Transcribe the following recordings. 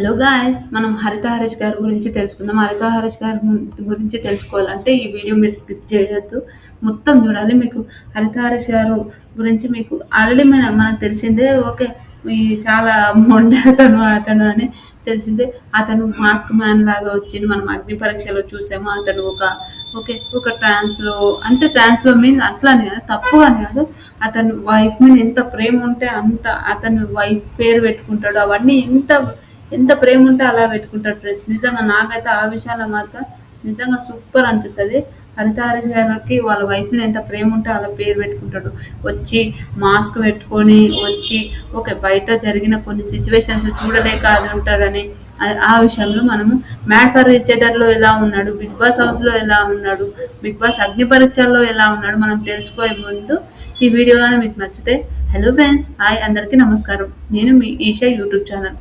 Hello guys, మనం హరిత హరీష్ గారి గురించి తెలుసుకుందాం. హరిత హరీష్ గారి గురించి తెలుసుకోవాలంటే ఈ వీడియో మీరు స్కిప్ చేయొద్దు, మొత్తం చూడాలి. మీకు హరిత హరీష్ గారు గురించి మీకు ఆల్రెడీ మనకు తెలిసిందే. ఓకే, ఈ చాలా మొండ అతను అని తెలిసిందే. అతను మాస్క్ మ్యాన్ లాగా వచ్చింది, మనం అగ్ని పరీక్షలో చూసాము. అతను ఒక ట్రాన్స్లో మీన్ అట్లా అని కాదు, తప్పు అని కాదు. అతను వైఫ్ మీద ఎంత ప్రేమ ఉంటే అంత అతను వైఫ్ పేరు పెట్టుకుంటాడు. అవన్నీ ఎంత ప్రేమ ఉంటే అలా పెట్టుకుంటాడు ఫ్రెండ్స్. నిజంగా నాకైతే ఆ విషయాల్లో మాత్రం నిజంగా సూపర్ అనిపిస్తుంది. హరిత హరీష్ గారికి వాళ్ళ వైఫ్ మీద ఎంత ప్రేమ ఉంటే అలా పేరు పెట్టుకుంటాడు. వచ్చి మాస్క్ పెట్టుకొని వచ్చి బయట జరిగిన కొన్ని సిచ్యువేషన్స్ చూడలేక అది ఉంటాడని ఆ విషయంలో మనము మ్యాడ్ ఫర్ ఈచ్ అదర్లో ఎలా ఉన్నాడు, బిగ్ బాస్ హౌస్లో ఎలా ఉన్నాడు, బిగ్ బాస్ అగ్ని పరీక్షల్లో ఎలా ఉన్నాడు మనం తెలుసుకోే ముందు ఈ వీడియో కానీ మీకు నచ్చితే, హలో ఫ్రెండ్స్, హాయ్, అందరికీ నమస్కారం. నేను మీ ఈషా యూట్యూబ్ ఛానల్.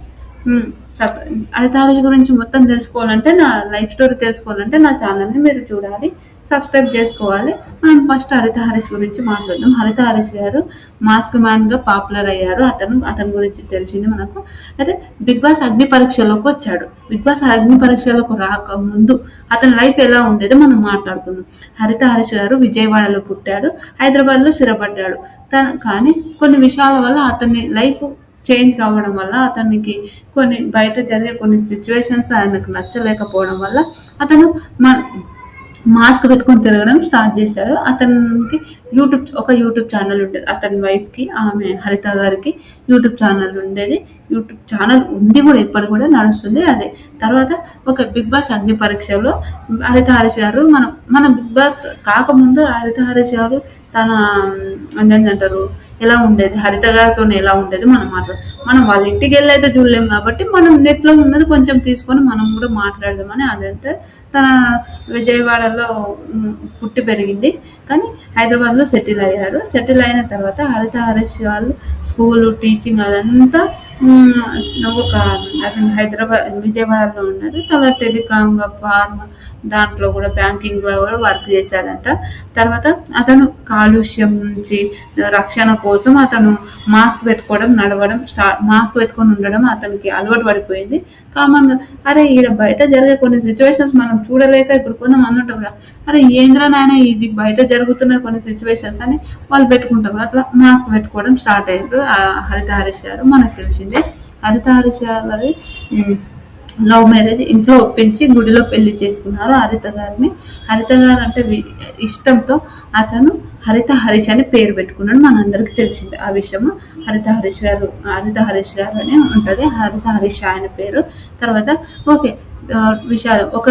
హరిత హరీష్ గురించి మొత్తం తెలుసుకోవాలంటే, నా లైఫ్ స్టోరీ తెలుసుకోవాలంటే నా ఛానల్ని మీరు చూడాలి, సబ్స్క్రైబ్ చేసుకోవాలి. మనం ఫస్ట్ హరిత హరీష్ గురించి మాట్లాడదాం. హరిత హరీష్ గారు మాస్క్ మ్యాన్గా పాపులర్ అయ్యారు. అతని గురించి తెలిసింది మనకు. అయితే బిగ్ బాస్ అగ్ని పరీక్షలోకి వచ్చాడు. బిగ్ బాస్ అగ్ని పరీక్షలకు రాకముందు అతని లైఫ్ ఎలా ఉండేదో మనం మాట్లాడుకుందాం. హరిత హరీష్ గారు విజయవాడలో పుట్టాడు, హైదరాబాద్లో స్థిరపడ్డాడు. కానీ కొన్ని విషయాల వల్ల అతని లైఫ్ చేంజ్ కావడం వల్ల, అతనికి బయట జరిగే కొన్ని సిచ్యువేషన్స్ ఆయనకు నచ్చలేకపోవడం వల్ల అతను మాస్క్ పెట్టుకొని తిరగడం స్టార్ట్ చేశాడు. అతనికి యూట్యూబ్ ఛానల్ ఉండేది. అతని వైఫ్కి, ఆమె హరిత గారికి యూట్యూబ్ ఛానల్ ఉండేది. యూట్యూబ్ ఛానల్ ఉంది కూడా, ఇప్పటికి కూడా నడుస్తుంది. అదే తర్వాత బిగ్ బాస్ అగ్ని పరీక్షలో హరిత హరీష్ గారు మన బిగ్ బాస్ కాకముందు హరిత హరీష్ గారు తన ఏంటంటారు ఎలా ఉండేది, హరిత గారితో ఎలా ఉండేది మనం వాళ్ళ ఇంటికి వెళ్ళి అయితే చూడలేము కాబట్టి మనం నెట్లో ఉన్నది కొంచెం తీసుకొని మనం కూడా మాట్లాడదామని. అదంటే తన విజయవాడలో పుట్టి పెరిగింది, కానీ హైదరాబాద్లో సెటిల్ అయ్యారు. సెటిల్ అయిన తర్వాత హరిత హరీష్ వాళ్ళు స్కూలు, టీచింగ్ అదంతా అతను విజయవాడలో ఉన్నాడు. తన టెలికామ్గా, ఫార్మ్ దాంట్లో కూడా, బ్యాంకింగ్ లో కూడా వర్క్ చేశాడంట. తర్వాత అతను కాలుష్యం నుంచి రక్షణ కోసం అతను మాస్క్ పెట్టుకోవడం, మాస్క్ పెట్టుకొని ఉండడం అతనికి అలవాటు పడిపోయింది. కామన్ గా అరే ఈడ బయట జరిగే కొన్ని సిచ్యువేషన్స్ మనం చూడలేక ఇప్పుడు కొంతమంది ఉంటారు కదా, అరే ఏంద్రా నాయన ఇది బయట జరుగుతున్న కొన్ని సిచ్యువేషన్స్ అని వాళ్ళు పెట్టుకుంటారు. అట్లా మాస్క్ పెట్టుకోవడం స్టార్ట్ అయ్యారు హరిత హరీష్ గారు. మనకు తెలిసిందే. హరిత హరీష్ గారి లవ్ మ్యారేజ్, ఇంట్లో ఒప్పించి గుడిలో పెళ్లి చేసుకున్నారు హరిత గారిని. హరిత గారు అంటే ఇష్టంతో అతను హరిత హరీష్ అని పేరు పెట్టుకున్నాడు. మనందరికి తెలిసింది ఆ విషయము. హరిత హరీష్ గారు అని ఉంటుంది. హరిత హరీష్ ఆయన పేరు. తర్వాత విషయాలు ఒక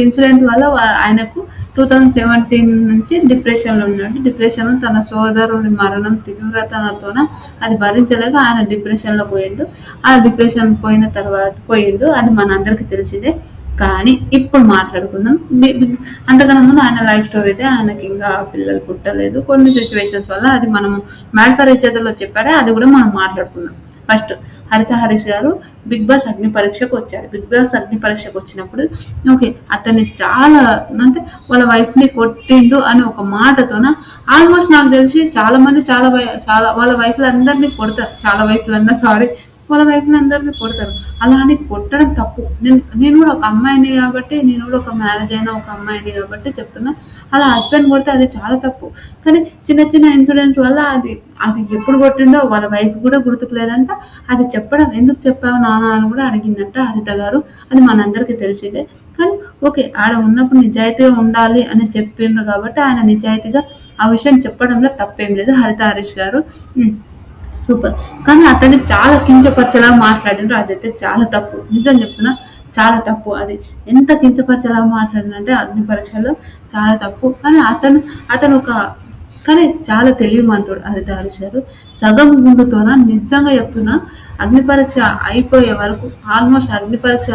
ఇన్సిడెంట్ వల్ల ఆయనకు 2017 నుంచి డిప్రెషన్లో ఉన్నాడు. డిప్రెషన్ తన సోదరుడి మరణం తీవ్రతతోన అది భరించలేక ఆయన డిప్రెషన్లో పోయిండు. ఆ డిప్రెషన్ పోయిండు, అది మనందరికి తెలిసిందే. కానీ ఇప్పుడు మాట్లాడుకుందాం. అంతకన్నా ముందు ఆయన లైఫ్ స్టోరీ అయితే, ఆయనకి ఇంకా పిల్లలు పుట్టలేదు కొన్ని సిచ్యువేషన్స్ వల్ల. అది మనము మ్యాడ్ ఫర్ ఈచ్ అదర్లో చెప్పాడే, అది కూడా మనం మాట్లాడుకుందాం. ఫస్ట్ హరిత హరీష్ గారు బిగ్ బాస్ అగ్ని పరీక్షకు వచ్చాడు. బిగ్ బాస్ అగ్ని పరీక్షకు వచ్చినప్పుడు అతన్ని చాలా అంటే వాళ్ళ వైఫ్ ని కొట్టిండు అని ఒక మాటతోన ఆల్మోస్ట్ నాకు తెలిసి చాలా మంది చాలా వాళ్ళ వైఫ్లు అందరినీ కొడతారు. వాళ్ళ వైఫ్ని అందరినీ కొడతారు. అలా అని కొట్టడం తప్పు. నేను కూడా ఒక అమ్మాయిని కాబట్టి, నేను కూడా ఒక మ్యారేజ్ అయిన ఒక అమ్మాయిని కాబట్టి చెప్తున్నా. అలా హస్బెండ్ కొడితే అది చాలా తప్పు. కానీ చిన్న ఇన్సిడెంట్స్ వల్ల అది ఎప్పుడు కొట్టిండో వాళ్ళ వైఫ్ కూడా గుర్తుకులేదంట. అది చెప్పడం, ఎందుకు చెప్పావు నాన్న అని కూడా అడిగిందంట హరిత గారు. అది మనందరికీ తెలిసిందే. కానీ ఆడ ఉన్నప్పుడు నిజాయితీగా ఉండాలి అని చెప్పిండ్రు కాబట్టి ఆయన నిజాయితీగా ఆ విషయం చెప్పడంలో తప్పేం లేదు. హరిత హరీష్ గారు సూపర్. కానీ అతన్ని చాలా కించపరిచేలా మాట్లాడిండ్రు. అదైతే చాలా తప్పు, నిజం చెప్తున్నా, చాలా తప్పు. అది ఎంత కించపరిచేలా మాట్లాడినంటే అగ్ని పరీక్షలో చాలా తప్పు. కానీ అతను కానీ చాలా తెలివిమంతుడు హరిత హరీష్ గారు. సగం గుండుతోన నిజంగా చెప్తున్నా, అగ్ని పరీక్ష అయిపోయే వరకు, ఆల్మోస్ట్ అగ్ని పరీక్ష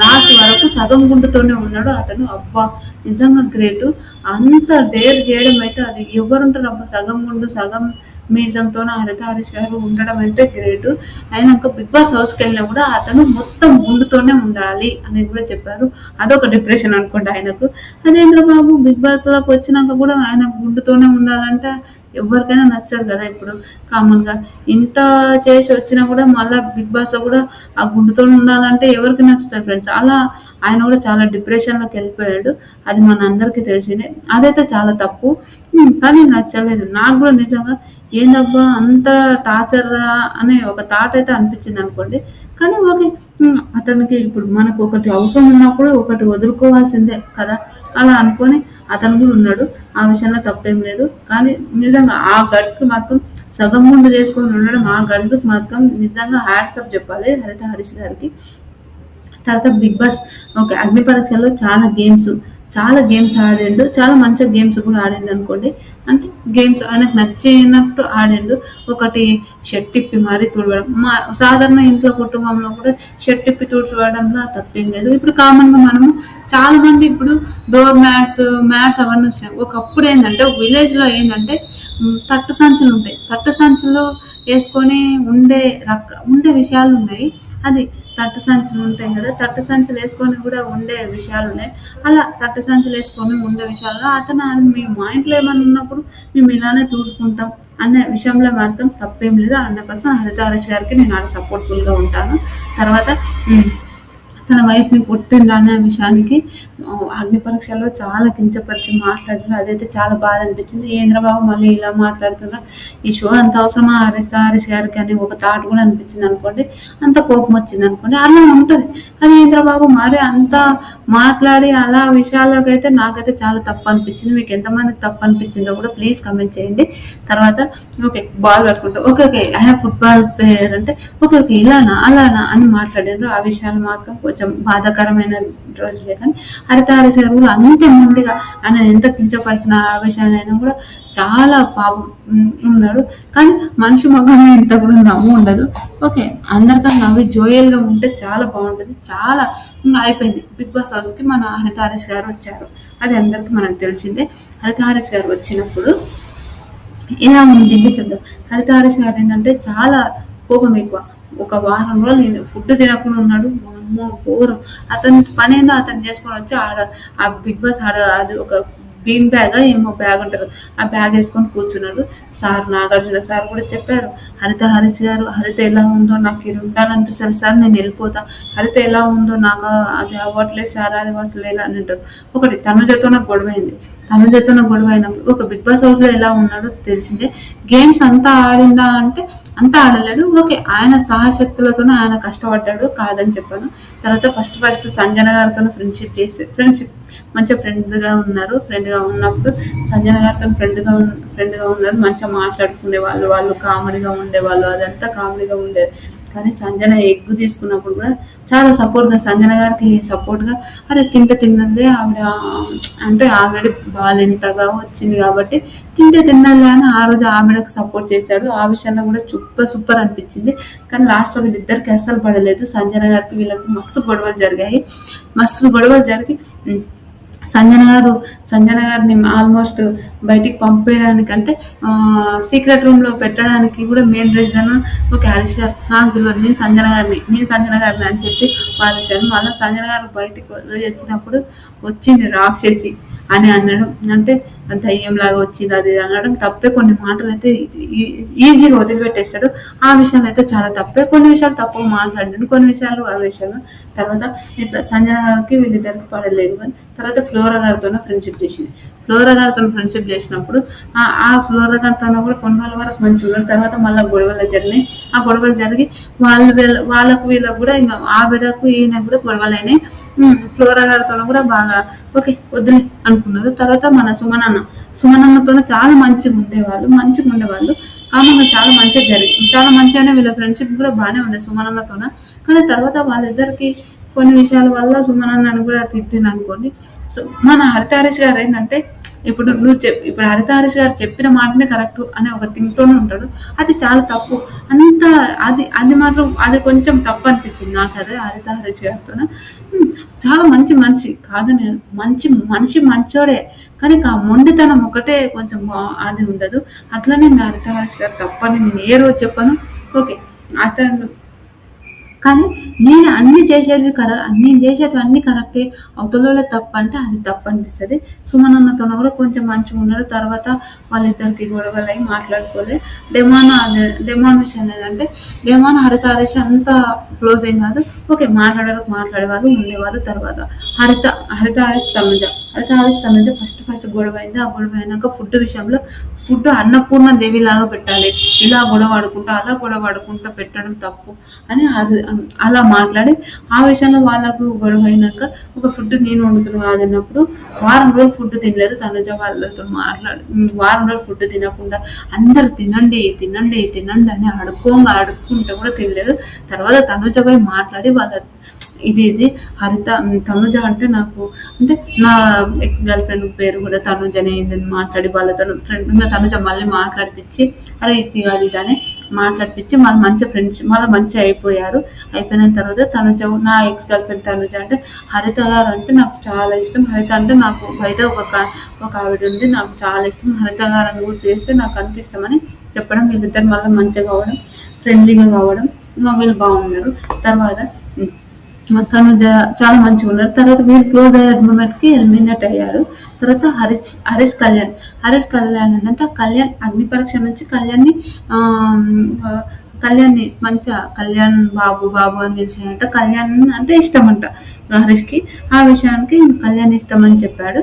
లాస్ట్ వరకు సగం గుండుతోనే ఉన్నాడు అతను. అబ్బా, నిజంగా గ్రేటు. అంత డేర్ చేయడం అయితే అది ఎవరుంటారు అబ్బా, సగం గుండు సగం మీజంతో హరిత హరీష్ గారు ఉండడం అంటే గ్రేట్. అయినాక బిగ్ బాస్ హౌస్కి వెళ్ళినా కూడా అతను మొత్తం గుండుతోనే ఉండాలి అని కూడా చెప్పారు. అదొక డిప్రెషన్ అనుకోండి ఆయనకు. అదేంద్ర బాబు బిగ్ బాస్ లోకి వచ్చినాక కూడా ఆయన గుండుతోనే ఉండాలంటే ఎవరికైనా నచ్చదు కదా. ఇప్పుడు కామన్ గా ఇంత చేసి వచ్చినా కూడా మళ్ళీ బిగ్ బాస్ లో కూడా ఆ గుండుతో ఉండాలంటే ఎవరికి నచ్చుతాయి ఫ్రెండ్స్. అలా ఆయన కూడా చాలా డిప్రెషన్ లోకి వెళ్ళిపోయాడు. అది మన అందరికీ తెలిసిందే. అదైతే చాలా తప్పు. కానీ నచ్చలేదు నాకు కూడా నిజంగా. ఏందబ్బా అంత టార్చర్ అనే ఒక థాట్ అయితే అనిపించింది అనుకోండి. కానీ ఓకే, అతనికి ఇప్పుడు మనకు ఒకటి అవసరం ఉన్నప్పుడు ఒకటి వదులుకోవాల్సిందే కదా. అలా అనుకొని అతను కూడా ఉన్నాడు. ఆ విషయంలో తప్పేం లేదు. కానీ నిజంగా ఆ గర్ల్స్ కి మాత్రం సగం ముందు చేసుకొని ఉండడం, ఆ గర్ల్స్ కి మాత్రం నిజంగా హ్యాట్సప్ చెప్పాలి హరిత హరీష్ గారికి. తర్వాత బిగ్ బాస్ ఓకే, అగ్ని పరీక్షల్లో చాలా గేమ్స్ ఆడిండు. చాలా మంచిగా గేమ్స్ కూడా ఆడిండు అనుకోండి. అంటే గేమ్స్ ఆయనకు నచ్చినట్టు ఆడిండు. ఒకటి షర్ట్ ఇప్పి మరీ తుడవడం, మా సాధారణ ఇంట్లో కుటుంబంలో కూడా షర్ట్ ఇప్పి తుడవడంలో తప్పేం లేదు. ఇప్పుడు కామన్ గా మనము చాలా మంది ఇప్పుడు డోర్ మ్యాట్స్ అవన్నీ వచ్చినాయి. ఒకప్పుడు ఏంటంటే విలేజ్ లో ఏంటంటే తట్టు సంచులు ఉంటాయి. తట్టు సంచులు వేసుకొని ఉండే విషయాలు ఉన్నాయి. అది తట్టు సంచులు ఉంటాయి కదా, తట్టు సంచులు వేసుకొని కూడా ఉండే విషయాలు ఉన్నాయి. అలా తట్టు సంచులు వేసుకొని ఉండే విషయాల్లో అతను మేము మా ఇంట్లో ఏమన్నా ఉన్నప్పుడు మేము ఇలానే చూసుకుంటాం అనే విషయంలో మాత్రం తప్పేం లేదు. 100% హరిత హరీష్ గారికి నేను ఆడ సపోర్ట్ఫుల్ గా ఉంటాను. తర్వాత తన వైఫ్ని పుట్టిండు అనే విషయానికి అగ్ని పరీక్షలో చాలా కించపరిచి మాట్లాడారు. అదైతే చాలా బాధ అనిపించింది. ఏంద్రబాబు మళ్ళీ ఇలా మాట్లాడుతున్నారు, ఈ షో అంత అవసరమా హరీష్ గారికి అని ఒక థాట్ కూడా అనిపించింది అనుకోండి. అంత కోపం వచ్చింది అనుకోండి. అలా ఉంటుంది. అది ఏంద్రబాబు మరి అంత మాట్లాడి అలా విషయాల్లోకి అయితే నాకైతే చాలా తప్పు అనిపించింది. మీకు ఎంతమందికి తప్పు అనిపించిందో కూడా ప్లీజ్ కమెంట్ చేయండి. తర్వాత ఓకే, బాల్ పట్టుకుంటా ఓకే ఆయన ఫుట్బాల్ ప్లేయర్ అంటే ఓకే ఇలానా అలానా అని మాట్లాడారు. ఆ విషయాలు మాత్రం కొంచెం బాధాకరమైన రోజులే. కానీ హరిత హరీష్ గారు కూడా అంతే మొండిగా ఆయన ఎంత కించపరిచిన ఆ విషయాన్ని కూడా చాలా పాపం ఉన్నాడు. కానీ మనిషి మొగ్గమే ఇంత కూడా నవ్వు ఉండదు. ఓకే, అందరితో నవ్వి జోయల్ గా ఉంటే చాలా బాగుంటుంది. చాలా ఇంకా అయిపోయింది. బిగ్ బాస్ హౌస్ కి మన హరిత హరీష్ గారు వచ్చారు. అది అందరికి మనకు తెలిసిందే. హరిత హరీష్ గారు వచ్చినప్పుడు ఇలా ఉంది చూద్దాం. హరిత హరీష్ గారు ఏంటంటే చాలా కోపం ఎక్కువ. ఒక వారం రోజులు నేను ఫుడ్ తినకుండా ఉన్నాడు. అమ్మో ఘోరం. అతని పని ఏందో అతను చేసుకొని వచ్చి ఆ బిగ్ బాస్ అది ఒక బీన్ బ్యాగ్ ఏమో బ్యాగ్ ఉంటారు, ఆ బ్యాగ్ వేసుకొని కూర్చున్నాడు. సార్ నాగార్జున సార్ కూడా చెప్పారు, హరిత హరీష్ గారు హరిత ఎలా ఉందో నాకు ఇది ఉండాలనిపిస్తుంది సార్, నేను వెళ్ళిపోతా. హరిత ఎలా ఉందో నాకు అది అవ్వట్లేదు సార్, అది వస్తలేదు అని అంటారు. ఒకటి తనుజతో నాకు గొడవైంది. గొడవ అయినప్పుడు ఒక బిగ్ బాస్ హౌస్ లో ఎలా ఉన్నాడో తెలిసిందే. గేమ్స్ అంతా ఆడిందా అంటే అంతా ఆడలేడు. ఓకే, ఆయన సహశక్తులతోనే ఆయన కష్టపడ్డాడు, కాదని చెప్పాను. తర్వాత ఫస్ట్ సంజన గారితో ఫ్రెండ్షిప్ మంచిగా ఫ్రెండ్ గా ఉన్నప్పుడు సంజన గారితో ఫ్రెండ్ గా ఉన్నారు. మంచిగా మాట్లాడుకునే వాళ్ళు కామెడీగా ఉండేవాళ్ళు. అదంతా కామెడీగా ఉండేది. కానీ సంజన ఎగ్గు తీసుకున్నప్పుడు కూడా చాలా సంజన గారికి సపోర్ట్ గా అరే తిన్నదే ఆవిడ అంటే ఆల్రెడీ బాల్ ఎంతగా వచ్చింది కాబట్టి తిన్నది అని ఆ రోజు ఆవిడకు సపోర్ట్ చేశాడు. ఆ విషయంలో కూడా సూపర్ అనిపించింది. కానీ లాస్ట్ లో వీళ్ళిద్దరికి అస్సలు పడలేదు. సంజన గారికి వీళ్ళకి మస్తు గొడవలు జరిగి సంజన గారిని ఆల్మోస్ట్ బయటికి పంపేయడానికంటే సీక్రెట్ రూమ్ లో పెట్టడానికి కూడా మెయిన్ రీజన్ ఓకే హరీష్ గారు నాకు తెలియదు, నేను సంజన గారిని అని చెప్పి వాళ్ళు మళ్ళీ సంజన గారు బయటికి వచ్చినప్పుడు వచ్చింది రాక్షసి అని అన్నాడు. అంటే దయ్యం లాగా వచ్చింది అది అనడం తప్పే. కొన్ని మాటలు అయితే ఈజీగా వదిలిపెట్టేస్తాడు. ఆ విషయాలు అయితే చాలా తప్పే. కొన్ని విషయాలు తప్పుగా మాట్లాడాడు, కొన్ని విషయాలు ఆ విషయాలు. తర్వాత ఇట్లా సంజన గారికి వీళ్ళిద్దరికి పడలేదు. తర్వాత ఫ్లోరా గారితో ఫ్రెండ్షిప్ చేసినప్పుడు ఆ ఫ్లోరా గారితో కూడా కొన్ని రోజుల వరకు మంచిగా ఉన్నారు. తర్వాత మళ్ళీ గొడవలు జరిగినాయి. ఆ గొడవలు జరిగి వాళ్ళకు వీళ్ళకు కూడా ఇంకా ఆవిడకు ఈయన కూడా గొడవలు అయినాయి. ఫ్లోరా గారితో కూడా బాగా ఓకే వద్దులే అనుకున్నారు. తర్వాత మన సుమనన్నతో చాలా మంచిగా ఉండేవాళ్ళు. కామన్గా చాలా మంచిగానే వీళ్ళ ఫ్రెండ్షిప్ కూడా బాగానే ఉండే సుమనన్నతో. కానీ తర్వాత వాళ్ళిద్దరికి కొన్ని విషయాల వల్ల సుమనన్నని కూడా తిట్టింది అనుకోండి. సో మన హరిత హరీష్ గారు ఏంటంటే ఇప్పుడు ఇప్పుడు హరిత హరీష్ గారు చెప్పిన మాటనే కరెక్ట్ అనే ఒక థింక్‌తోనే ఉంటాడు. అది చాలా తప్పు. అంత అది అది మాత్రం అది కొంచెం తప్పు అనిపించింది నాకదే హరిత హరీష్ గారితోన. హ్మ్. చాలా మంచి మనిషి కాదని మంచి మనిషి మంచోడే. కానీ ఆ మొండితనం ఒకటే కొంచెం అది ఉండదు. అట్లనే హరిత హరీష్ గారు తప్పని నేను ఏ రోజు చెప్పను. ఓకే. అతను కానీ నేను అన్ని చేసేవి నేను చేసేటివి అన్ని కరెక్టే. అవతలోళ్ళే తప్పంటే అది తప్పనిపిస్తది. సుమన్ అన్నతోని కూడా కొంచెం మంచిగున్నారు. తర్వాత వాళ్ళిద్దరికి గొడవలయి మాట్లాడుకోలే. డెమాన్ విషయంలో ఏందంటే డెమాన్, హరిత, హరీష్ అంత క్లోజ్ ఏం కాదు. ఓకే. మాట్లాడేవాళ్ళు, ఉండేవాళ్ళు. తర్వాత హరిత హరిత హరీష్ తనుజ హరిత హరీష్ తనుజ ఫస్ట్ గొడవైంది. ఆ గొడవ అయినాక ఫుడ్ విషయంలో ఫుడ్ అన్నపూర్ణ దేవిలాగా పెట్టాలి. ఇలా గొడవ ఆడుకుంటా, అలా గొడవ ఆడుకుంటా పెట్టడం తప్పు అని అలా మాట్లాడి ఆ విషయంలో వాళ్ళకు గొడవ అయినాక ఒక ఫుడ్ నేను వండుతున్నా కాదన్నప్పుడు వారం రోజులు ఫుడ్ తినలేదు. తనుజ వాళ్ళతో మాట్లాడి వారం రోజులు ఫుడ్ తినకుండా అందరు తినండి తినండి తినండి అని అడుక్కుంటే కూడా తినలేదు. తర్వాత తనుజ పోయి మాట్లాడి వాళ్ళ ఇది తనుజ అంటే నాకు అంటే నా ఎక్స్ గర్ల్ ఫ్రెండ్ పేరు కూడా తనుజనే అయిందని మాట్లాడి వాళ్ళతో ఫ్రెండ్గా తనుజ మళ్ళీ మాట్లాడిపించి అరే ఇది అది ఇదని మాట్లాడిపించి మళ్ళీ మంచి ఫ్రెండ్స్ మళ్ళీ మంచిగా అయిపోయారు. అయిపోయిన తర్వాత తనుజ నా ఎక్స్ గర్ల్ ఫ్రెండ్ తనుజ అంటే హరిత గారు అంటే నాకు చాలా ఇష్టం. హరిత అంటే నాకు బయట ఒక ఆవిడ ఉంది, నాకు చాలా ఇష్టం. హరిత గారు అని కూడా చేస్తే నాకు అంత ఇష్టమని చెప్పడం, వీళ్ళిద్దరు మళ్ళీ మంచిగా కావడం, ఫ్రెండ్లీగా కావడం, వీళ్ళు బాగున్నారు. తర్వాత తను చాలా మంచిగా ఉన్నారు. తర్వాత వీళ్ళు క్లోజ్ అయ్యే మూమెంట్కి ఎలిమినేట్ అయ్యారు. తర్వాత హరీష్ కళ్యాణ్ ఏంటంటే కళ్యాణ్ అగ్ని పరీక్ష నుంచి కళ్యాణ్ని మంచిగా కళ్యాణ్ బాబు అని పిలిచాడంట. కళ్యాణ్ అంటే ఇష్టం అంట హరీష్కి. ఆ విషయానికి కళ్యాణ్ ఇష్టం అని చెప్పాడు.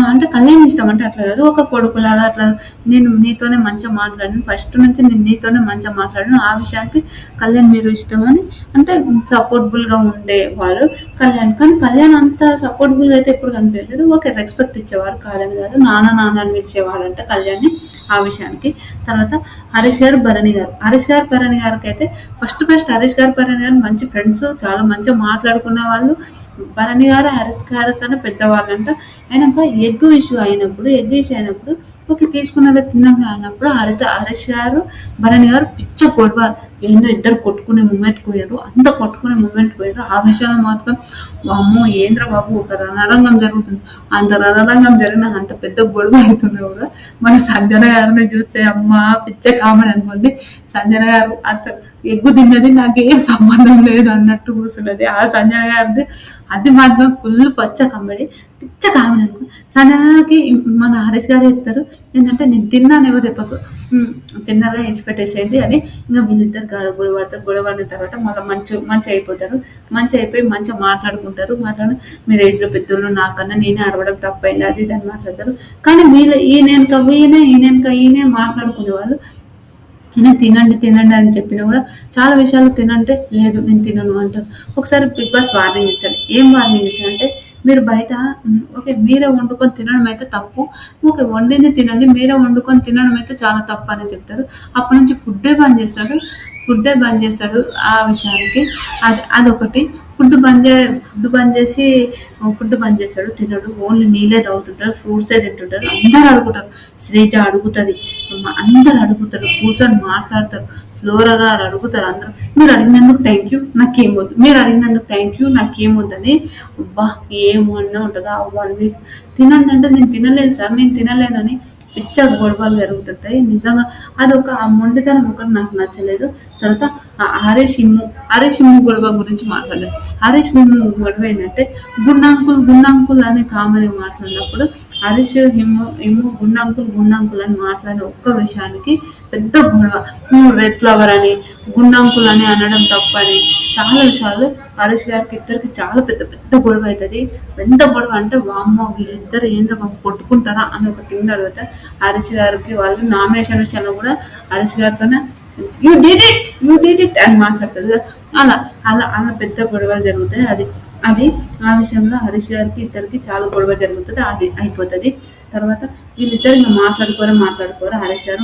అంటే కళ్యాణ్ ఇష్టం అంటే అట్లా కాదు, ఒక కొడుకులాగా అట్లా నేను నీతోనే మంచిగా మాట్లాడాను, ఫస్ట్ నుంచి నేను నీతోనే మంచిగా మాట్లాడాను, ఆ విషయానికి కళ్యాణ్ మీరు ఇష్టం అని అంటే సపోర్టబుల్గా ఉండేవారు కళ్యాణ్. కానీ కళ్యాణ్ అంత సపోర్టబుల్ అయితే ఎప్పుడు కనిపించలేదు. ఓకే. రెస్పెక్ట్ ఇచ్చేవారు కాదని కాదు, నాన్న అని పిలిచేవాడు అంటే కళ్యాణ్ని ఆ విషయానికి. తర్వాత హరీష్ గారు భరణి గారికి అయితే ఫస్ట్ హరీష్ గారు భరణి గారు మంచి ఫ్రెండ్స్, చాలా మంచిగా మాట్లాడుకునే వాళ్ళు. భరణి గారు హరీష్ గారి కన్నా పెద్దవాళ్ళంట. అయినాక ఎగ్ ఇష్యూ అయినప్పుడు ఓకే తీసుకున్నది తిన్నాక అన్నప్పుడు హరీష్ గారు భరణి గారు పిచ్చ గొడవ ఏంటో ఇద్దరు కొట్టుకునే మూమెంట్ పోయారు. ఆ విషయంలో మాత్రం అమ్మో ఏంద్ర బాబు ఒక రణరంగం జరుగుతుంది. అంత రణరంగం జరిగిన అంత పెద్ద గొడవ అవుతున్నాయి కూడా. మన సంజన గారిని చూస్తే అమ్మ పిచ్చ కామెడీ అనుకోండి. సంజన గారు అసలు ఎగ్గు తిన్నది నాకేం సంబంధం లేదు అన్నట్టు కూర్చున్నది. ఆ సంజన గారిది అది మాత్రం ఫుల్ పిచ్చ కామెడీ అనుకో. సంజనకి మన హరీష్ గారు చెప్తారు ఏంటంటే నేను తిన్నాను ఎవరు చెప్పకు, తిన్నారా వేసి పెట్టేసేయండి అని. ఇంకా వీళ్ళిద్దరు గొడవడిన తర్వాత మళ్ళీ మంచి అయిపోతారు. మంచి అయిపోయి మంచిగా మాట్లాడుకుంటారు. మీరు ఏజ్లో పెద్దోళ్ళు, నాకన్నా నేనే అరవడం తప్పైంది అది ఇది అని మాట్లాడతారు. కానీ ఈయన మాట్లాడుకునే వాళ్ళు తినండి అని చెప్పినా కూడా చాలా విషయాలు తినంటే లేదు నేను తినను అంటారు. ఒకసారి బిగ్ బాస్ వార్నింగ్ ఇస్తాడు. ఏం వార్నింగ్ ఇస్తాడంటే మీరు బయట ఓకే మీరే వండుకొని తినడం అయితే తప్పు, ఓకే వండింది తినండి, మీరే వండుకొని తినడం అయితే చాలా తప్పు అని చెప్తారు. అప్పటి నుంచి ఫుడ్డే బంద్ చేస్తాడు ఆ విషయానికి. అదొకటి. ఫుడ్ బంద్ చేస్తాడు, తినడు, ఓన్లీ నీళ్ళే తాగుతుంటారు, ఫ్రూట్సే తింటుంటారు. అందరు అడుగుతారు, శ్రీజ అడుగుతుంది, అందరు అడుగుతారు, కూర్చొని మాట్లాడతారు, ఫ్లోరా గారు అడుగుతారు. అందరూ మీరు అడిగినందుకు థ్యాంక్ యూ నాకేమొద్దు అని. అబ్బా ఏమన్నా ఉంటుందా 1 వీక్ తినండి అంటే నేను తినలేను సార్, నేను తినలేనని పిచ్చ గొడవలు జరుగుతుంటాయి. నిజంగా అదొక ఆ మొండితనం ఒకటి నాకు నచ్చలేదు. తర్వాత హరీష్ ఇమ్ము గొడవ గురించి మాట్లాడారు. హరీష్ ఇమ్ము గొడవ ఏంటంటే గుండంకుల్ అనే కామెడీ మాట్లాడినప్పుడు హరీష్ ఇమ్ము గుండంకుల్ అని మాట్లాడిన ఒక్క విషయానికి పెద్ద గొడవ. రెడ్ ఫ్లవర్ అని గుండంకుల్ అని అనడం తప్పని చాలా విషయాలు హరీష్ గారికి ఇద్దరికి చాలా పెద్ద గొడవ అవుతుంది. ఎంత గొడవ అంటే వామ్మో వీళ్ళిద్దరు ఏంటో మాకు కొట్టుకుంటారా అని ఒక థింగ్ జరుగుతుంది. హరీష్ గారికి వాళ్ళు నామినేషన్ విషయంలో కూడా హరీష్ గారితోనే యూ డిడ్ ఇట్ అని మాట్లాడుతుంది. అలా పెద్ద గొడవలు జరుగుతాయి. అది ఆ విషయంలో హరీష్ గారికి ఇద్దరికి చాలా గొడవ జరుగుతుంది. అది అయిపోతుంది. తర్వాత వీళ్ళిద్దరు ఇంకా మాట్లాడుకోరు. హరీష్ గారు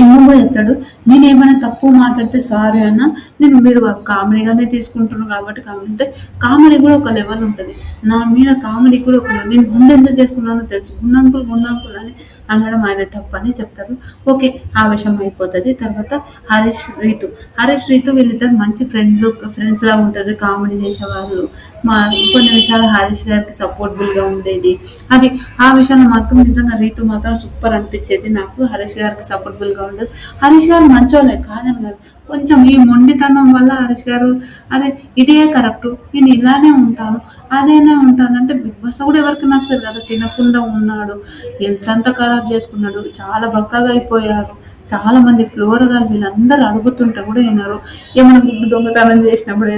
ఏమో కూడా చెప్తాడు. నేను ఏమైనా తప్పు మాట్లాడితే సారీ అన్న, నేను మీరు కామెడీగానే తీసుకుంటున్నాను కాబట్టి కామెడీ అంటే కామెడీ కూడా ఒక లెవెల్ ఉంటుంది. నా మీద కామెడీ కూడా ఒక level. నేను గుండె ఎందుకు చేసుకున్నానో తెలుసు, గుండంకులు గుండంకులు అని అనడం ఆయన తప్పు అని చెప్తారు. ఓకే, ఆ విషయం అయిపోతుంది. తర్వాత హరీష్ రీతు వీళ్ళిద్దరు మంచి ఫ్రెండ్స్ లాగా ఉంటారు, కామెడీ చేసేవాళ్ళు. మా కొన్ని విషయాలు హరీష్ గారికి సపోర్టబుల్ గా ఉండేది. అది ఆ విషయంలో మాత్రం నిజంగా రీతు మాత్రం సూపర్ అనిపించేది నాకు. హరీష్ గారికి సపోర్టబుల్ గా ఉండదు. హరీష్ గారు మంచోళ్ళే కాదని కాదు, కొంచెం ఈ మొండితనం వల్ల హరీష్ గారు అదే ఇదే కరెక్ట్, నేను ఇలానే ఉంటాను అదేనే ఉంటాను అంటే బిగ్ బాస్ కూడా ఎవరికి నచ్చదు కదా. తినకుండా ఉన్నాడు, హెల్త్ అంతా ఖరాబ్ చేసుకున్నాడు, చాలా బక్కగా అయిపోయారు. చాలా మంది ఫ్లోర్ గారు వీళ్ళందరూ అడుగుతుంటే కూడా వినరు. ఏమైనా గుడ్డు దొంగతనం చేసినప్పుడు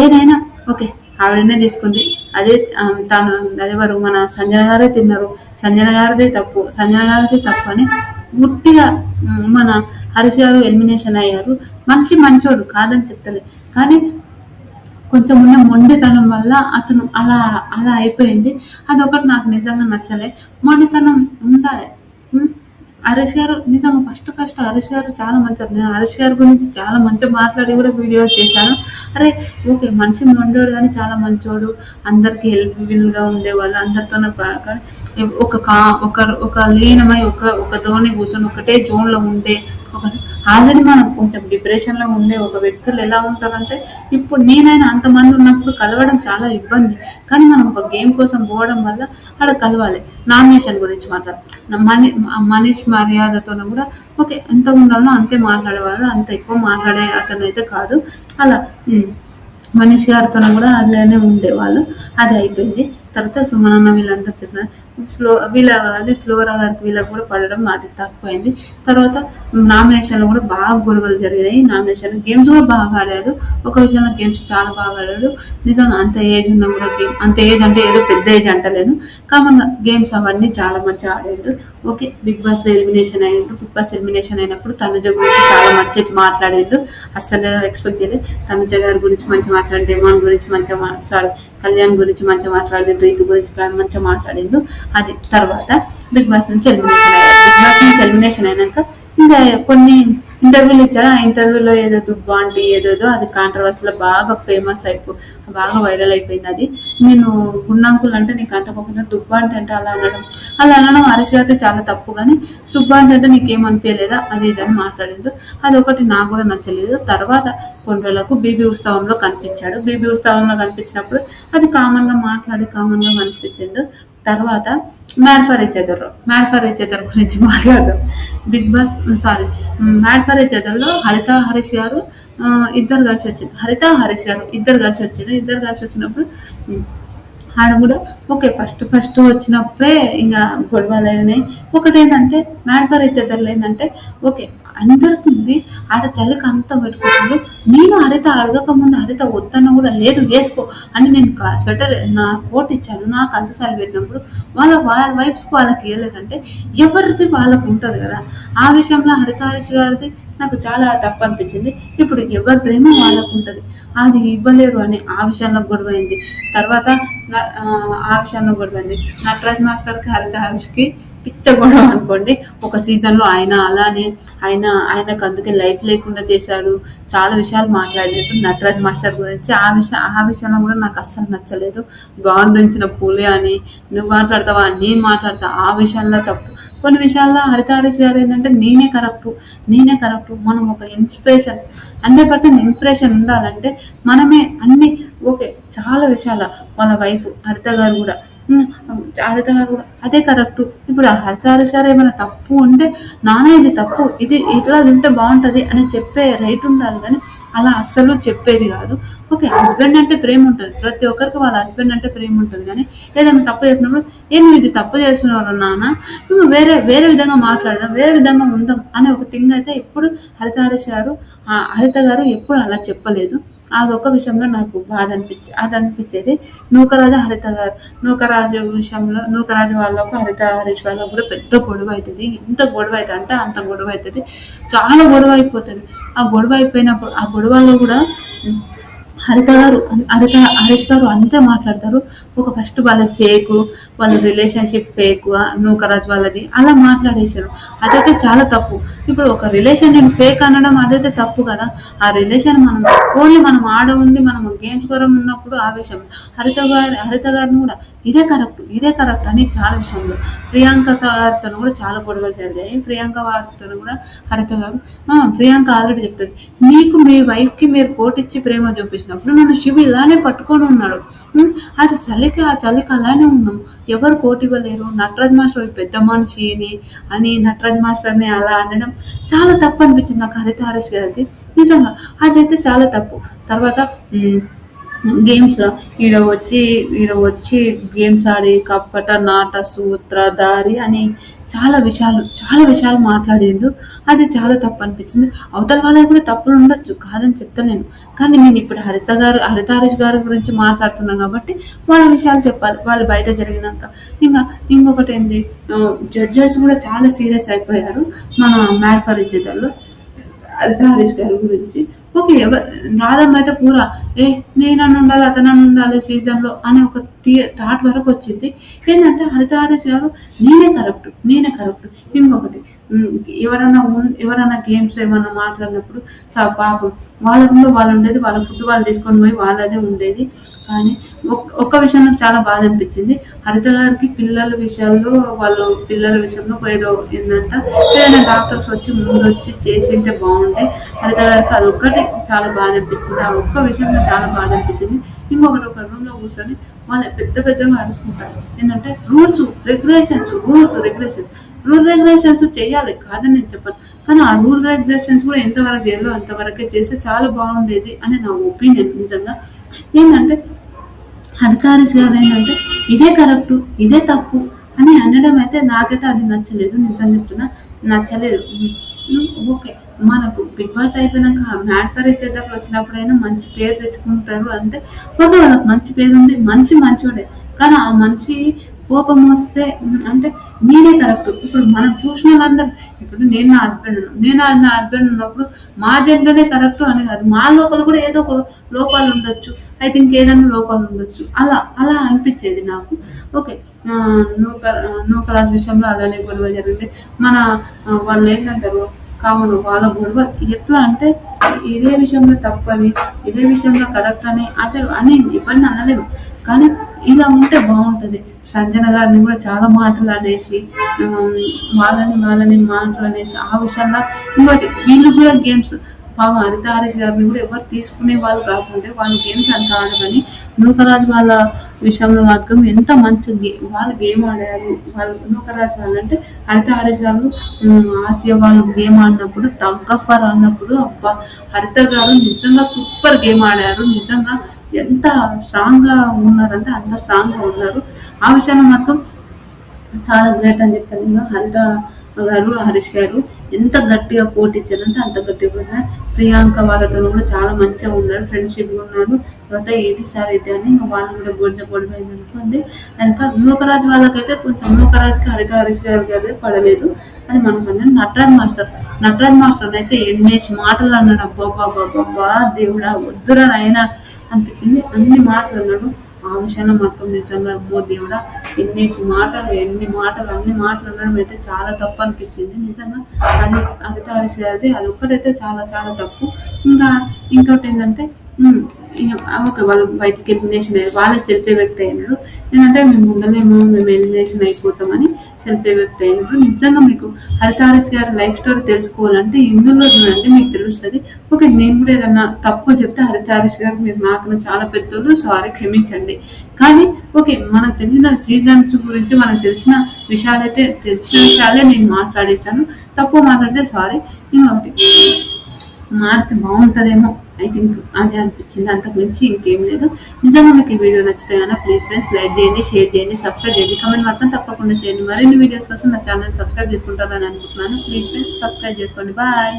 ఏదైనా ఓకే ఆవిడనే తీసుకుంది. అదే తాను అదేవారు మన సంజన గారే తిన్నారు, సంజన గారిదే తప్పు అని గుట్టిగా మన హరీష్ గారు ఎలిమినేషన్ అయ్యారు. మనిషి మంచోడు కాదని చెప్తలే, కానీ కొంచెం ఉన్న మొండితనం వల్ల అతను అలా అలా అయిపోయింది. అదొకటి నాకు నిజంగా నచ్చలే. మొండితనం ఉండాలి. హరీష్ గారు నిజంగా ఫస్ట్ హరీష్ గారు చాలా మంచివారు. నేను హరీష్ గారి గురించి చాలా మంచిగా మాట్లాడి కూడా వీడియో చేశాను. అరే ఓకే, మనిషి ఉండేవాడు కానీ చాలా మంచోడు, అందరికి హెల్ప్ఫుల్ గా ఉండేవాళ్ళు, అందరితోనే ఒక లీనమై ఒక ధోని కూర్చొని ఒకటే జోన్ లో ఉండే ఒక ఆల్రెడీ మనం కొంచెం డిప్రెషన్ లో ఉండే ఒక వ్యక్తులు ఎలా ఉంటారంటే, ఇప్పుడు నేనైనా అంతమంది ఉన్నప్పుడు కలవడం చాలా ఇబ్బంది. కానీ మనం ఒక గేమ్ కోసం పోవడం వల్ల అక్కడ కలవాలి. నామినేషన్ గురించి మాట్లాడు, మనీష్ మర్యాదతో కూడా ఓకే, ఎంత ఉండాలో అంతే మాట్లాడేవారు, అంత ఎక్కువ మాట్లాడే అతను అయితే కాదు. అలా మనీష్ గారితో కూడా అలానే ఉండేవాళ్ళు. అది అయిపోయింది. తర్వాత సుమనన్న వీళ్ళందరూ చెప్పిన ఫ్లోరా గారికి వీళ్ళకి కూడా పడడం అది తక్కువైంది. తర్వాత నామినేషన్లో కూడా బాగా గొడవలు జరిగాయి. నామినేషన్ గేమ్స్ కూడా బాగా ఆడాడు. ఒక విషయంలో గేమ్స్ చాలా బాగా ఆడాడు. నిజంగా అంత ఏజ్ ఉన్నా కూడా అంత ఏజ్ అంటే ఏదో పెద్ద ఏజ్ అంటలేను, కామన్గా గేమ్స్ అవన్నీ చాలా మంచిగా ఆడాడు. ఓకే, బిగ్ బాస్ ఎలిమినేషన్ అయ్యాడు. బిగ్ బాస్ ఎలిమినేషన్ అయినప్పుడు తనుజ గురించి చాలా మంచి మాట్లాడాడు. అస్సలు ఎక్స్పెక్ట్ చేయలేదు. తనుజ గారి గురించి మంచి మాట్లాడి, డెమాన్ గురించి మంచిగా సారీ కళ్యాణ్ గురించి మంచిగా మాట్లాడిండు, రీతు గురించి మంచిగా మాట్లాడిండు. అది తర్వాత బిగ్ బాస్ నుంచి ఎలిమినేషన్ అయ్యారు. బిగ్ బాస్ నుంచి ఎలిమినేషన్ అయినాక ఇంకా కొన్ని ఇంటర్వ్యూలు ఇచ్చారు. ఆ ఇంటర్వ్యూలో ఏదో దుబ్బా అంటే ఏదేదో అది కాంట్రవర్సీలో బాగా ఫేమస్ బాగా వైరల్ అయిపోయింది. అది నేను గుండంకులు అంటే నీకు అంత పోకుండా దుబ్బా అంటే అలా అనడం హరీష్ గారితో చాలా తప్పు. కానీ దుబ్బా అంటే నీకేమనిపించలేదా అది ఇదని మాట్లాడిండు. అది ఒకటి నాకు కూడా నచ్చలేదు. తర్వాత కొన్ని రోజులకు బీబీ ఉత్సవంలో కనిపించాడు. బీబీ ఉత్సవంలో కనిపించినప్పుడు అది కామన్ గా కనిపించిండు. తర్వాత మ్యాడ్ ఫర్ ఈచ్ అదర్ గురించి మాట్లాడదాం. Bigg Boss mad for each అదర్లో హరీష్ గారు ఇద్దరు కలిసి వచ్చింది. హరీష్ గారు ఇద్దరు కలిసి వచ్చినప్పుడు ఆడ కూడా ఓకే, ఫస్ట్ వచ్చినప్పుడే ఇంకా గొడవలు అయినాయి. ఒకటి ఏంటంటే మ్యాడ్ ఫర్ ఈచ్ అదర్లో ఏంటంటే ఓకే అందరికి ఉంది, ఆడ చలికి అంతా పెట్టుకుంటారు. నేను అడగక ముందు హరిత వద్దన్న కూడా లేదు వేసుకో అని నేను స్వెటర్ నా కోట్ ఇచ్చాను. నాకు అంత చలి పెట్టినప్పుడు వాళ్ళ వైఫ్స్కి వాళ్ళకి ఇవ్వలేదంటే ఎవరిది వాళ్ళకు ఉంటుంది కదా. ఆ విషయంలో హరీష్ గారిది నాకు చాలా తప్పు అనిపించింది. ఇప్పుడు ఎవరి ప్రేమ వాళ్ళకు ఉంటుంది, అది ఇవ్వలేరు అని ఆ విషయంలో గొడవైంది. తర్వాత నటరాజ్ మాస్టర్కి హరీష్కి పిచ్చ గొడవ అనుకోండి. ఒక సీజన్ లో ఆయనకు అందుకే లైఫ్ లేకుండా చేశాడు. చాలా విషయాలు మాట్లాడాడు నటరాజ్ మాస్టర్ గురించి. ఆ విషయంలో కూడా నాకు అస్సలు నచ్చలేదు. గాండించిన పూలే అని నువ్వు మాట్లాడతావా, నేను మాట్లాడతా, ఆ విషయంలో తప్పు. కొన్ని విషయాల్లో హరీష్ గారు ఏంటంటే నేనే కరెక్ట్. మనం ఒక ఇన్స్పిరేషన్ 100% ఇన్స్పిరేషన్ ఉండాలంటే మనమే అన్ని ఓకే. చాలా విషయాల వాళ్ళ వైఫ్ హరిత గారు కూడా అదే కరెక్ట్. ఇప్పుడు హరీష్ గారు ఏమైనా తప్పు ఉంటే నాన్న ఇది తప్పు, ఇది ఇట్లా ఉంటే బాగుంటది అని చెప్పే రైట్ ఉండాలి. కానీ అలా అస్సలు చెప్పేది కాదు. ఓకే, హస్బెండ్ అంటే ప్రేమ ఉంటుంది, ప్రతి ఒక్కరికి వాళ్ళ హస్బెండ్ అంటే ప్రేమ ఉంటుంది. కానీ ఏదైనా తప్పు చెప్పినప్పుడు నువ్వు ఇది తప్పు చేస్తున్నావు నాన్న, నువ్వు వేరే విధంగా మాట్లాడదాం, వేరే విధంగా ఉందాం అనే ఒక థింగ్ అయితే ఎప్పుడు హరిత గారు ఎప్పుడు అలా చెప్పలేదు. అదొక విషయంలో నాకు బాధ అనిపించేది. నూకరాజు విషయంలో నూకరాజు వాళ్ళకు హరీష్ వాళ్ళకు కూడా పెద్ద గొడవ అవుతుంది. ఎంత గొడవ అవుతుంది అంటే అంత గొడవ అవుతుంది, చాలా గొడవ అయిపోతుంది. ఆ గొడవ అయిపోయినప్పుడు ఆ గొడవలో కూడా హరీష్ గారు అంతే మాట్లాడతారు. ఒక ఫస్ట్ వాళ్ళ ఫేక్, వాళ్ళ రిలేషన్షిప్ ఫేక్, నూకరాజ్ వాళ్ళది అలా మాట్లాడేశారు. అదైతే చాలా తప్పు. ఇప్పుడు ఒక రిలేషన్ ఫేక్ అనడం అదైతే తప్పు కదా. ఆ రిలేషన్ మనం ఓన్లీ మనం ఆడ ఉండి మనం గేమ్స్ కోసం ఉన్నప్పుడు ఆ విషయం హరిత గారిని కూడా ఇదే కరెక్ట్ అని చాలా విషయంలో ప్రియాంక గారితో కూడా చాలా గొడవలు జరిగాయి. ప్రియాంక వారితో కూడా హరిత గారు ప్రియాంక ఆల్రెడీ చెప్తుంది, మీకు మీ వైఫ్ కి మీరు కోటిచ్చి ప్రేమ చూపించినప్పుడు నన్ను శివు ఇలానే పట్టుకొని ఉన్నాడు. అది ఆ చలికి అలానే ఉన్నాం. ఎవరు కోటి ఇవ్వలేరు. నటరాజ్ మాస్టర్ పెద్ద మనిషిని అని నటరాజ్ మాస్టర్ని అలా అనడం చాలా తప్పు అనిపించింది నాకు. హరీష్ గారిది నిజంగా అదైతే చాలా తప్పు. తర్వాత గేమ్స్ లో ఈడ వచ్చి గేమ్స్ ఆడి కప్పట నాట సూత్రధారి అని చాలా విషయాలు మాట్లాడిండు. అది చాలా తప్పు అనిపించింది. అవతల వాళ్ళకి కూడా తప్పులు ఉండొచ్చు, కాదని చెప్తాను. కానీ నేను ఇప్పుడు హరీష్ గారి గురించి మాట్లాడుతున్నాం కాబట్టి వాళ్ళ విషయాలు చెప్పాలి. వాళ్ళు బయట జరిగినాక ఇంకొకటి ఏంది, జడ్జెస్ కూడా చాలా సీరియస్ అయిపోయారు మన మ్యాట్ ఫర్ ఇజ్జతల్లో హరీష్ గారి గురించి. ఓకే, రాధమ్మ అయితే పూరా నేనన్ను ఉండాలి అతనన్ను ఉండాలి సీజన్ లో అనే ఒక థాట్ వరకు వచ్చింది. ఏంటంటే హరీష్ గారు నేనే కరెక్ట్. ఇంకొకటి ఎవరైనా గేమ్స్ ఏమన్నా మాట్లాడినప్పుడు పాపం వాళ్ళ రూమ్లో వాళ్ళు ఉండేది, వాళ్ళ ఫుడ్ వాళ్ళు తీసుకొని పోయి వాళ్ళదే ఉండేది. కానీ ఒక్క విషయంలో చాలా బాధ అనిపించింది. హరిత గారికి పిల్లల విషయంలో ఏదో ఏంటంట ఏదైనా డాక్టర్స్ ముందు వచ్చి చేసింటే బాగుండే. హరిత గారికి అదొక్కటి చాలా బాధ అనిపించింది. ఆ ఒక్క విషయంలో చాలా బాధ అనిపించింది. ఇంకొకటి ఒక రూమ్ లో కూర్చొని వాళ్ళు పెద్దగా అరుచుకుంటారు. ఏంటంటే రూల్ రెగ్యులేషన్స్ చేయాలి కాదని నేను చెప్పాను. కానీ ఆ రూల్ రెగ్యులేషన్స్ కూడా ఎంతవరకు చేయాలో అంతవరకే చేస్తే చాలా బాగుండేది అని నా ఒపీనియన్. నిజంగా ఏంటంటే హరీష్ గారు ఏంటంటే ఇదే కరెక్ట్ ఇదే తప్పు అని అనడం అయితే నాకైతే అది నచ్చలేదు. నిజం చెప్తున్నా, నచ్చలేదు. ఓకే, మనకు బిగ్ బాస్ అయిపోయినాక మ్యాట్ ఫర్ ఈచ్ అదర్ వచ్చినప్పుడైనా మంచి పేరు తెచ్చుకుంటారు అంటే ఓకే, వాళ్ళకి మంచి పేరు ఉంది, మంచివాడే. కానీ ఆ మనిషి కోపం వస్తే అంటే నేనే కరెక్ట్. ఇప్పుడు మనం చూసిన వాళ్ళందరూ, ఇప్పుడు నేను నా హస్బెండ్ ఉన్నప్పుడు మా జెండర్నే కరెక్ట్ అని కాదు, మా లోపల కూడా ఏదో ఒక లోపాలు ఉండొచ్చు, ఐ థింక్ ఏదైనా లోపాలు ఉండొచ్చు, అలా అనిపించేది నాకు. ఓకే, నూకరాజ్ విషయంలో అలానే గొడవ జరిగింది. వాళ్ళు ఏంటంటారు కామన్ వాళ్ళ గొడవ ఎట్లా అంటే ఇదే విషయంలో తప్పని ఇదే విషయంలో కరెక్ట్ అని ఇవన్నీ అనలేము. కానీ ఇలా ఉంటే బాగుంటది. సంజన గారిని కూడా చాలా మాటలు అనేసి వాళ్ళని మాటలు అనేసి ఆ విషయంలో ఇంకోటి వీళ్ళు కూడా గేమ్స్ పాపం హరీష్ గారిని కూడా ఎవరు తీసుకునే వాళ్ళు కాకుండా వాళ్ళు గేమ్స్ అంత ఆడమని నూకరాజ్ వాళ్ళ విషయంలో మాత్రం ఎంత మంచి వాళ్ళు గేమ్ ఆడారు. నూకరాజ్ వాళ్ళు అంటే హరీష్ గారు ఆసియా వాళ్ళు గేమ్ ఆడినప్పుడు టగ్ ఆఫ్ వార్ అన్నప్పుడు అబ్బా హరిత గారు నిజంగా సూపర్ గేమ్ ఆడారు. నిజంగా ఎంత స్ట్రాంగ్ గా ఉన్నారంటే అంత స్ట్రాంగ్ గా ఉన్నారు. ఆ విషయంలో మాత్రం చాలా గ్రేట్ అని చెప్తాను. నేను హరీష్ గారు ఎంత గట్టిగా పోటీ ఇచ్చారంటే అంత గట్టిగా. ప్రియాంక వాళ్ళతో కూడా చాలా మంచిగా ఉన్నారు, ఫ్రెండ్షిప్ ఉన్నారు. తర్వాత ఏది సార్ అయితే అని వాళ్ళు కూడా గొడవైంది అనుకోండి. ఇంకా నూకరాజ్ వాళ్ళకైతే కొంచెం నూకరాజ్కి హరీష్ గారి పడలేదు అది మనకు. నటరాజ్ మాస్టర్ అయితే ఎన్నేసి మాటలు అన్నాడు. అబ్బాబ్బా దేవుడా వద్దురా ఆయన అనిపించింది. అన్ని మాటలు అన్నాడు. ఆ విషయంలో మాత్రం నిజంగా అమ్మో దేవుడా ఎన్ని మాటలు అనడం అయితే చాలా తప్పు అనిపించింది. నిజంగా హరీష్ గారిది అది ఒక్కటైతే చాలా చాలా తప్పు. ఇంకోటి ఏంటంటే ఓకే, వాళ్ళు బయటికి ఎలిమినేషన్ అయ్యారు, వాళ్ళే సెల్ఫ్ ఎఫెక్ట్ అయినారు. ఏంటంటే మేము ఉండలేము, మేము ఎలిమినేషన్ అయిపోతామని సెల్ఫ్ ఎఫెక్ట్ అయినారు. నిజంగా మీకు హరీష్ గారి లైఫ్ స్టోరీ తెలుసుకోవాలంటే ఇందులో చూడండి, మీకు తెలుస్తుంది. ఓకే, నేను కూడా ఏదన్నా తప్పు చెప్తే హరీష్ గారు మీరు నాకు చాలా పెద్దోళ్ళు, సారీ క్షమించండి. కానీ ఓకే, మనకు తెలిసిన సీజన్స్ గురించి మనకు తెలిసిన విషయాలే నేను మాట్లాడేశాను. తప్పు మాట్లాడితే సారీ. ఇంకొకటి మారితే బాగుంటుందేమో ఐ థింక్ అదే అనిపించింది, అంతకు మించి ఇంకేం లేదు. నిజంగా మీకు ఈ వీడియో నచ్చితే కనుక ప్లీజ్ ఫ్రెండ్స్ లైక్ చేయండి, షేర్ చేయండి, సబ్స్క్రైబ్ చేయండి, కమెంట్ మాత్రం తప్పకుండా చేయండి. మరిన్ని వీడియోస్ కోసం నా ఛానల్ సబ్స్క్రైబ్ చేసుకుంటారని అనుకుంటున్నాను. ప్లీజ్ ఫ్రెండ్స్ సబ్స్క్రైబ్ చేసుకోండి. బాయ్.